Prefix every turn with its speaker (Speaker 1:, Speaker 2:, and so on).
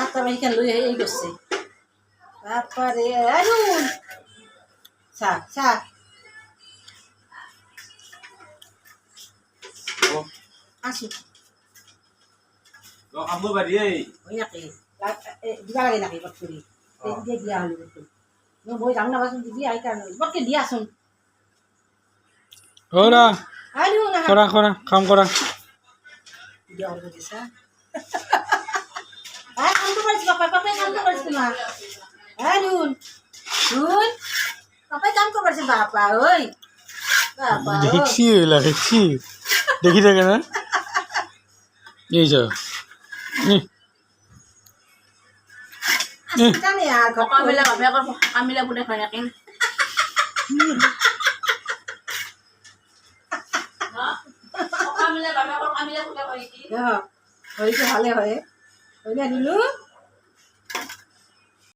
Speaker 1: তারপরে এখানে লই এই করছে তারপরে আরুন চা চা আসু
Speaker 2: আম্মু বাড়ি এই
Speaker 1: ওই নাকি দিবা লাগে নাকি বটকুরি এই দিয়ে দিয়া হলি বটকুরি মই যাম না বাসন দিবি আই কারণ বটকে দিয়া আসুন
Speaker 3: ওরা
Speaker 1: আরুন না
Speaker 3: করা করা কাম করা
Speaker 1: দিয়া হল দিছা আয় কাম তো করিস বাবা পাপা কাম তো করিস না আরুন শুন পাপা কাম তো করিস বাবা ওই বাবা
Speaker 3: দেখছি দেখছি দেখি থাকে না এই যা
Speaker 1: জানি আর
Speaker 4: কামিলা বাবা কর কামিলা বুনে খায় নাকি কামিলা বাবা কর কামিলা বুনে খায় কি
Speaker 1: হইছে ভালে হয় হইলে নিলু